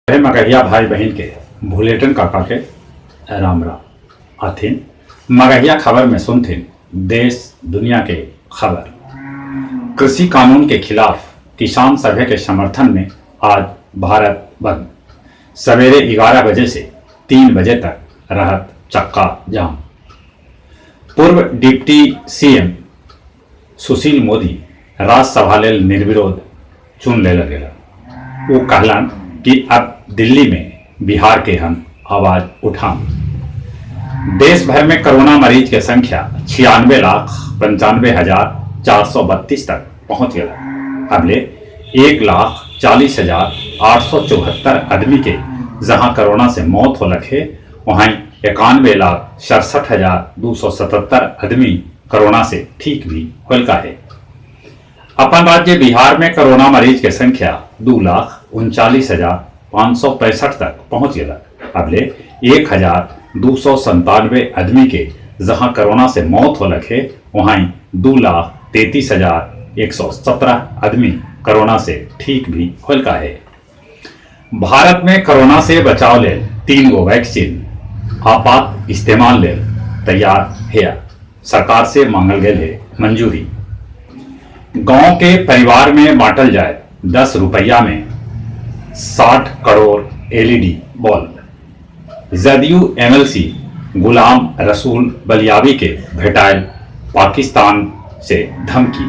मगहिया भाई बहन के बुलेटिन काका के राम राम आथिन मगहिया खबर में सुनथिन देश दुनिया के खबर। कृषि कानून के खिलाफ किसान सभा के समर्थन में आज भारत बंद। सवेरे 11 बजे से 3 बजे तक रहत चक्का जाम। पूर्व डिप्टी सीएम सुशील मोदी राज्यसभा लेल निर्विरोध चुन लेल गेला। वो कहलन कि अब दिल्ली में बिहार के हम आवाज उठाम। देश भर में कोरोना मरीज की संख्या 96,95,432 तक पहुंच गया। अगले 1,40,874 आदमी के जहां कोरोना से मौत हो लगे, वहीं 91,67,277 आदमी कोरोना से ठीक भी होल का है। अपन राज्य बिहार में कोरोना मरीज की संख्या 2,39,565 तक पहुंच गया। अगले 1,297 आदमी के जहां कोरोना से मौत हो लगे, वहीं 2,33,117 आदमी कोरोना से ठीक भी होल का है। भारत में कोरोना से बचाव ले 3 गो वैक्सीन आपात इस्तेमाल ले तैयार है। सरकार से मांगल गए है मंजूरी। गांव के परिवार में बांटल जाए 10 रुपया में 60 crore LED bulb. JDU MLC Ghulam Rasool Baliyavi के भेटायल पाकिस्तान से धमकी,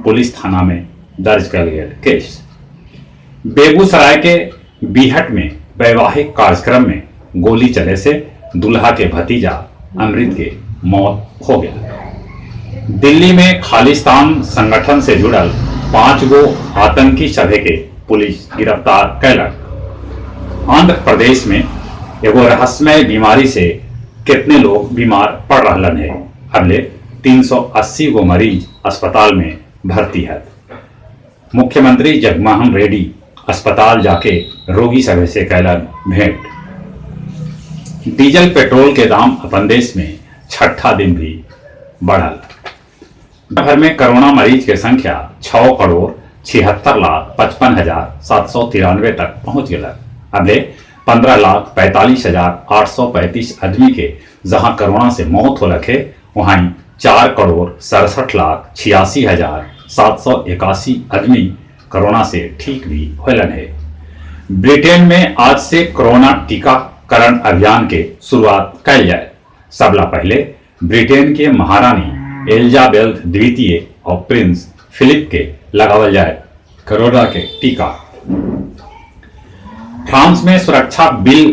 पुलिस थाना में दर्ज कर गया केस। बेगूसराय के बीहट में वैवाहिक कार्यक्रम में गोली चले से दुल्हा के भतीजा अमृत के मौत हो गया। दिल्ली में खालिस्तान संगठन से जुड़ल 5 गो आतंकी सभे के पुलिस गिरफ्तार कैलक। आंध्र प्रदेश में एगो रहस्यमय बीमारी से कितने लोग बीमार पड़ रहलन है। अगले 380 गो मरीज अस्पताल में भर्ती है। मुख्यमंत्री जगनमोहन रेड्डी अस्पताल जाके रोगी सभे से कैलन भेंट। डीजल पेट्रोल के दाम अपन देश में छठा दिन भी बढ़ल। भर में कोरोना मरीज की संख्या 6,76,55,793 तक पहुंच गया। अगले 15,45,835 आदमी के जहां कोरोना से मौत हो लगे, वहीं 4,67,86,781 आदमी कोरोना से ठीक भी होलन है। ब्रिटेन में आज से कोरोना टीकाकरण अभियान के शुरुआत कल जाए। सबला पहले ब्रिटेन के महारानी एलिजाबेथ द्वितीय और प्रिंस फिलिप के लगावल जाए कोरोना के टीका। फ्रांस में सुरक्षा बिल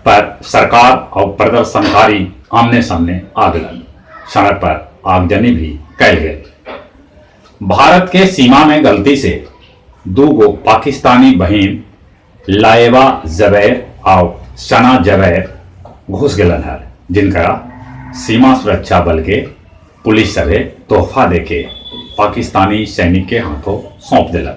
पर सरकार और प्रदर्शनकारी आमने सामने आ गए। सड़क पर आगजनी भी कैल गए। भारत के सीमा में गलती से 2 गो पाकिस्तानी बहन लाइबा जबैर और सना जबैर घुस गलन है, जिनका सीमा सुरक्षा बल के पुलिस सभे तोहफा देके पाकिस्तानी सैनिक के हाथों सौंप दिलन।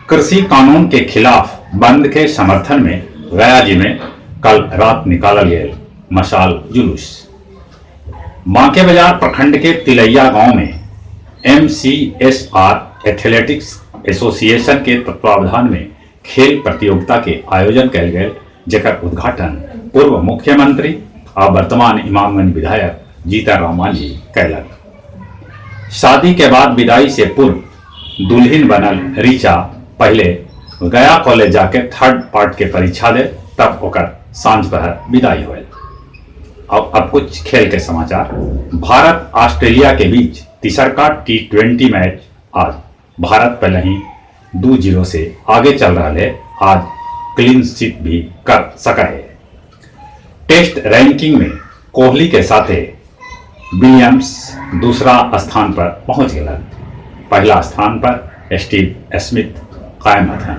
कृषि कानून के खिलाफ बंद के समर्थन में गया जी में कल रात निकाला गया मशाल जुलूस। बांके बाजार प्रखंड के तिलैया गांव में MCSR एथलेटिक्स एसोसिएशन के तत्वावधान में खेल प्रतियोगिता के आयोजन कल गए, जेकर उद्घाटन पूर्व मुख्यमंत्री और वर्तमान इमामगंज विधायक जीतनराम मांझी कैलन। शादी के बाद विदाई से पूर्व दुल्हन बनल रीचा पहले गया कॉलेज जाके 3rd पार्ट के परीक्षा दे, तब ओकर सांझ पहर विदाई हुए। अब कुछ खेल के समाचार। भारत ऑस्ट्रेलिया के बीच तीसरा T20 मैच आज। भारत पहले ही 2-0 से आगे चल रहा है। आज क्लीन स्वीप भी कर सका है। टेस्ट रैंकिंग में कोहली के साथ विलियम्स दूसरा स्थान पर पहुंच गया। पहला स्थान पर स्टीव स्मिथ कायम था।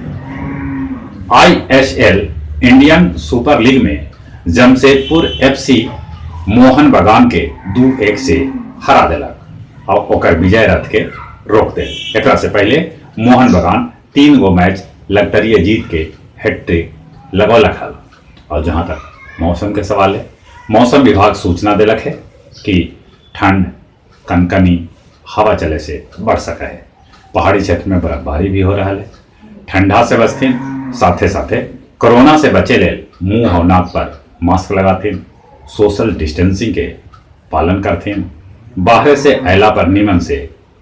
ISL इंडियन सुपर लीग में जमशेदपुर FC मोहन बगान के 2-1 से हरा दिलक और ओकर विजय रथ के रोक दे। एक से पहले मोहन बगान 3 गो मैच लगातार जीत के हैट्रिक लगौलक है। और जहां तक मौसम के सवाल है, मौसम विभाग सूचना दिलक है कि ठंड कनकनी हवा चले से बढ़ सका है। पहाड़ी क्षेत्र में बर्फबारी भी हो रहा है। ठंडा से बचथिन साथे साथे कोरोना से बचे लेल मुंह और नाक पर मास्क लगाथीन, सोशल डिस्टेंसिंग के पालन करथीन, बाहर से अयला पर निमन से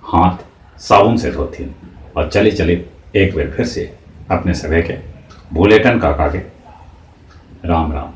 हाथ साबुन से धोथीन। और चली चली एक बेर फिर से अपने सभी के बुलेटिन काका के राम राम।